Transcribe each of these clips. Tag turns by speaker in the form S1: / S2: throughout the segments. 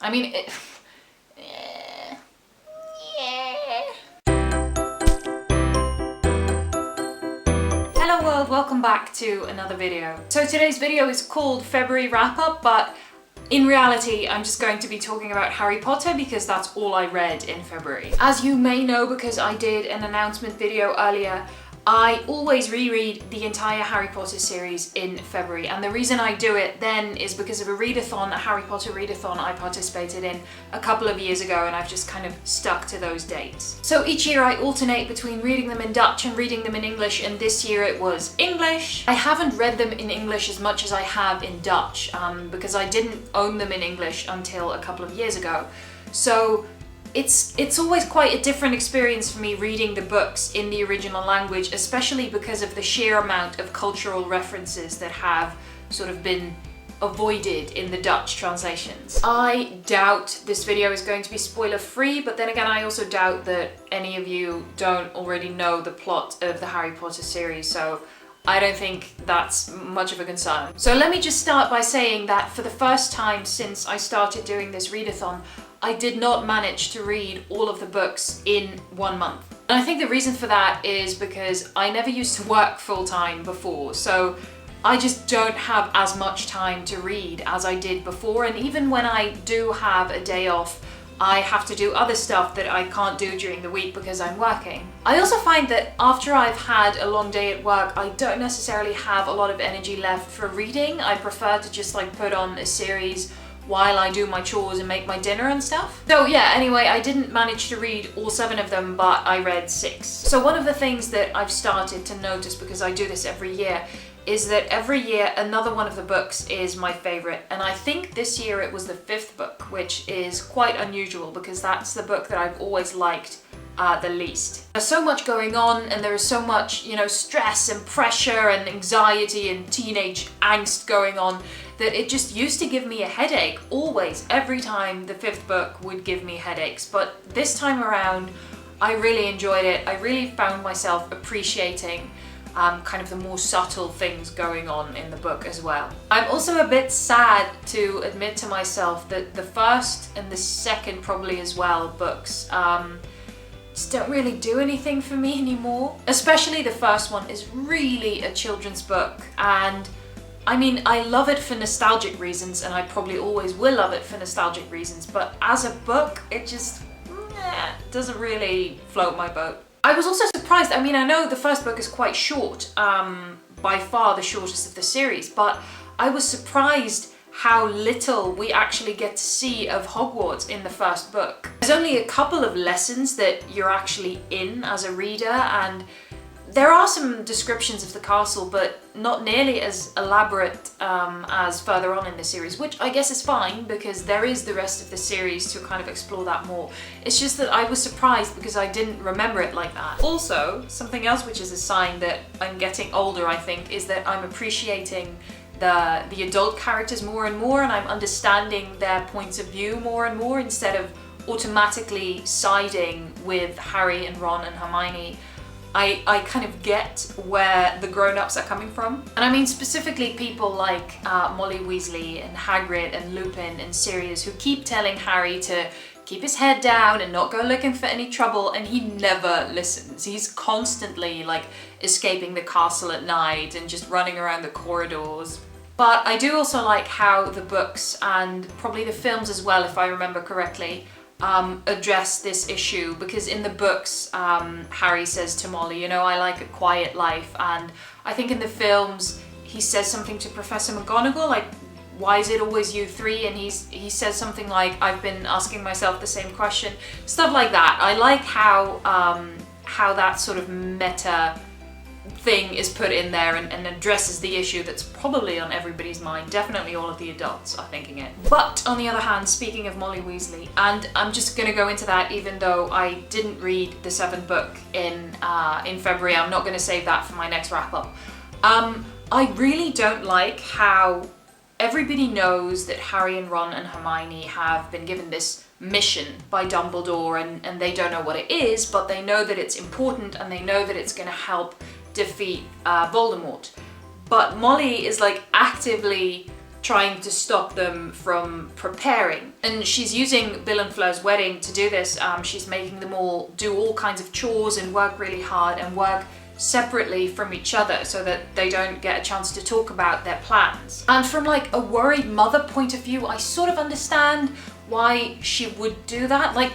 S1: I mean, Hello world, welcome back to another video. So today's video is called February Wrap Up, but in reality, I'm just going to be talking about Harry Potter because that's all I read in February. As you may know, because I did an announcement video earlier, I always reread the entire Harry Potter series in February, and the reason I do it then is because of a readathon, a Harry Potter readathon I participated in a couple of years ago, and I've just kind of stuck to those dates. So each year I alternate between reading them in Dutch and reading them in English, and this year it was English. I haven't read them in English as much as I have in Dutch, because I didn't own them in English until a couple of years ago. So it's always quite a different experience for me reading the books in the original language, especially because of the sheer amount of cultural references that have sort of been avoided in the Dutch translations. I doubt this video is going to be spoiler free, but then again I also doubt that any of you don't already know the plot of the Harry Potter series, so I don't think that's much of a concern. So let me just start by saying that for the first time since I started doing this readathon, I did not manage to read all of the books in 1 month. And I think the reason for that is because I never used to work full-time before, so I just don't have as much time to read as I did before, and even when I do have a day off, I have to do other stuff that I can't do during the week because I'm working. I also find that after I've had a long day at work, I don't necessarily have a lot of energy left for reading. I prefer to just like put on a series while I do my chores and make my dinner and stuff. So yeah, anyway, I didn't manage to read all 7 of them, but I read 6. So one of the things that I've started to notice, because I do this every year, is that every year another one of the books is my favorite, and I think this year it was the 5th book, which is quite unusual because that's the book that I've always liked the least. There's so much going on, and there is so much, you know, stress and pressure and anxiety and teenage angst going on that it just used to give me a headache always. Every time the 5th book would give me headaches, but this time around I really enjoyed it. I really found myself appreciating kind of the more subtle things going on in the book as well. I'm also a bit sad to admit to myself that the 1st and the 2nd probably as well books just don't really do anything for me anymore. Especially the 1st one is really a children's book, and I mean, I love it for nostalgic reasons, and I probably always will love it for nostalgic reasons, but as a book, it just doesn't really float my boat. I was also surprised, I mean, I know the 1st book is quite short, by far the shortest of the series, but I was surprised how little we actually get to see of Hogwarts in the 1st book. There's only a couple of lessons that you're actually in as a reader, and there are some descriptions of the castle, but not nearly as elaborate as further on in the series, which I guess is fine because there is the rest of the series to kind of explore that more. It's just that I was surprised because I didn't remember it like that. Also, something else which is a sign that I'm getting older, I think, is that I'm appreciating the adult characters more and more, and I'm understanding their points of view more and more instead of automatically siding with Harry and Ron and Hermione. I kind of get where the grown-ups are coming from. And I mean specifically people like Molly Weasley and Hagrid and Lupin and Sirius, who keep telling Harry to keep his head down and not go looking for any trouble, and he never listens. He's constantly like escaping the castle at night and just running around the corridors. But I do also like how the books, and probably the films as well if I remember correctly, address this issue, because in the books Harry says to Molly, you know, I like a quiet life, and I think in the films he says something to Professor McGonagall like, why is it always you three? And he says something like, I've been asking myself the same question, stuff like that. I like how that sort of meta thing is put in there and addresses the issue that's probably on everybody's mind. Definitely all of the adults are thinking it. But on the other hand, speaking of Molly Weasley, and I'm just gonna go into that even though I didn't read the 7th book in February, I'm not gonna save that for my next wrap up. I really don't like how everybody knows that Harry and Ron and Hermione have been given this mission by Dumbledore, and they don't know what it is, but they know that it's important and they know that it's gonna help defeat Voldemort. But Molly is like actively trying to stop them from preparing. And she's using Bill and Fleur's wedding to do this. She's making them all do all kinds of chores and work really hard and work separately from each other so that they don't get a chance to talk about their plans. And from like a worried mother point of view, I sort of understand why she would do that. Like,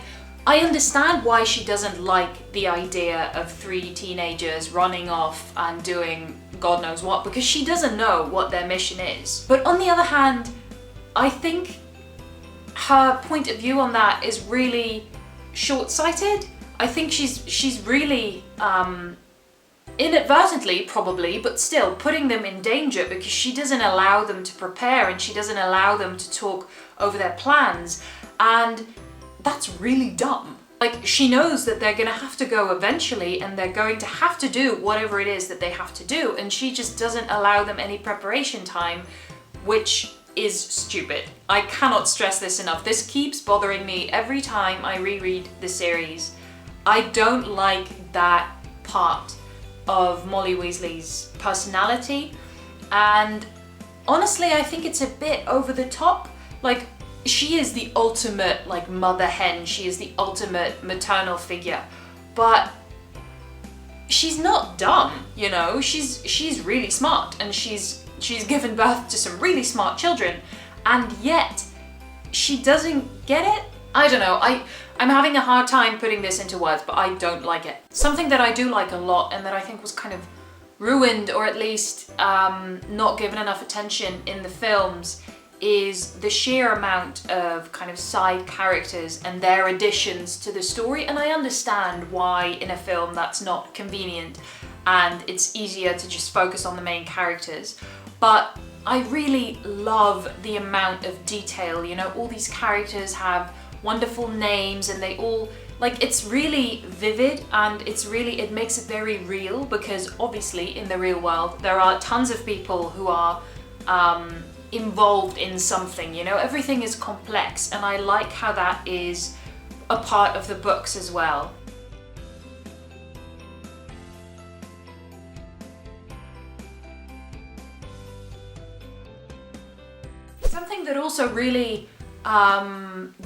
S1: I understand why she doesn't like the idea of 3 teenagers running off and doing God knows what, because she doesn't know what their mission is. But on the other hand, I think her point of view on that is really short-sighted. I think she's really inadvertently probably, but still putting them in danger, because she doesn't allow them to prepare and she doesn't allow them to talk over their plans, and that's really dumb. Like, she knows that they're gonna have to go eventually and they're going to have to do whatever it is that they have to do, and she just doesn't allow them any preparation time, which is stupid. I cannot stress this enough. This keeps bothering me every time I reread the series. I don't like that part of Molly Weasley's personality, and honestly I think it's a bit over the top. Like, she is the ultimate like mother hen, she is the ultimate maternal figure, but she's not dumb, you know. She's really smart, and she's given birth to some really smart children, and yet she doesn't get it. I don't know, I'm having a hard time putting this into words, but I don't like it. Something that I do like a lot, and that I think was kind of ruined, or at least not given enough attention in the films, is the sheer amount of kind of side characters and their additions to the story. And I understand why in a film that's not convenient and it's easier to just focus on the main characters, but I really love the amount of detail. You know, all these characters have wonderful names, and they all, like, it's really vivid, and it makes it very real, because obviously in the real world there are tons of people who are involved in something, you know. Everything is complex, and I like how that is a part of the books as well. Something that also really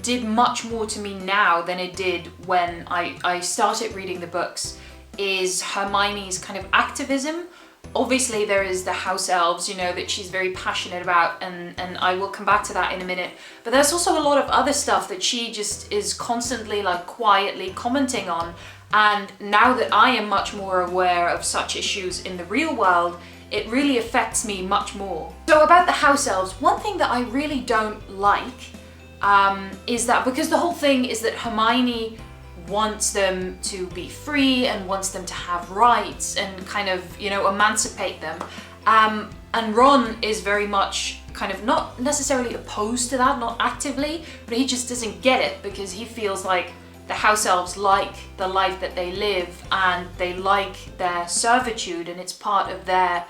S1: did much more to me now than it did when I started reading the books is Hermione's kind of activism. Obviously there is the house elves, you know, that she's very passionate about, and I will come back to that in a minute. But there's also a lot of other stuff that she just is constantly like quietly commenting on, and now that I am much more aware of such issues in the real world, it really affects me much more. So about the house elves, one thing that I really don't like is that, because the whole thing is that Hermione wants them to be free and wants them to have rights and kind of, you know, emancipate them. And Ron is very much kind of not necessarily opposed to that, not actively, but he just doesn't get it, because he feels like the house elves like the life that they live, and they like their servitude, and it's part of their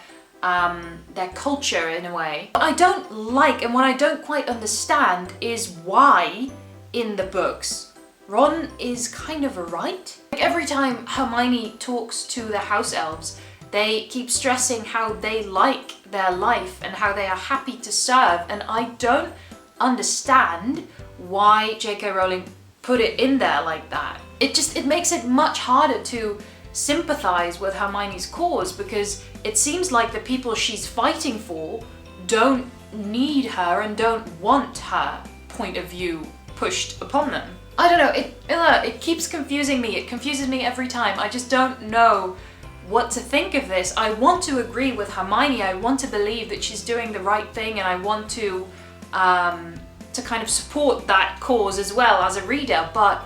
S1: culture in a way. What I don't like, and what I don't quite understand, is why in the books Ron is kind of right. Like, every time Hermione talks to the house elves, they keep stressing how they like their life and how they are happy to serve, and I don't understand why J.K. Rowling put it in there like that. It makes it much harder to sympathize with Hermione's cause, because it seems like the people she's fighting for don't need her and don't want her point of view pushed upon them. I don't know, it keeps confusing me. It confuses me every time. I just don't know what to think of this. I want to agree with Hermione. I want to believe that she's doing the right thing, and I want to kind of support that cause as well as a reader, but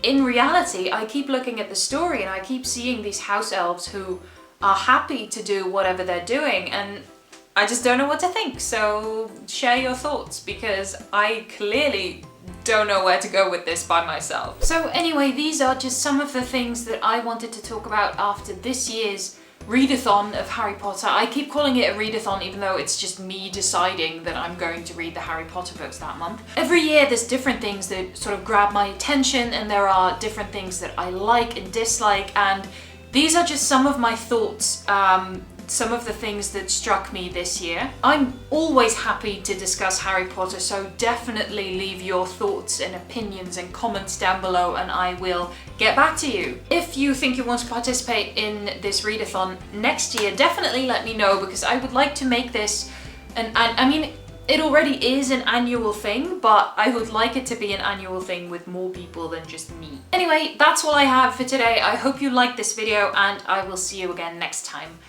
S1: in reality I keep looking at the story and I keep seeing these house elves who are happy to do whatever they're doing, and I just don't know what to think. So share your thoughts, because I clearly don't know where to go with this by myself. So anyway, these are just some of the things that I wanted to talk about after this year's readathon of Harry Potter. I keep calling it a readathon even though it's just me deciding that I'm going to read the Harry Potter books that month. Every year there's different things that sort of grab my attention, and there are different things that I like and dislike, and these are just some of my thoughts some of the things that struck me this year. I'm always happy to discuss Harry Potter, so definitely leave your thoughts and opinions and comments down below and I will get back to you. If you think you want to participate in this readathon next year, definitely let me know, because I would like to make this I mean, it already is an annual thing, but I would like it to be an annual thing with more people than just me. Anyway, that's all I have for today. I hope you liked this video and I will see you again next time.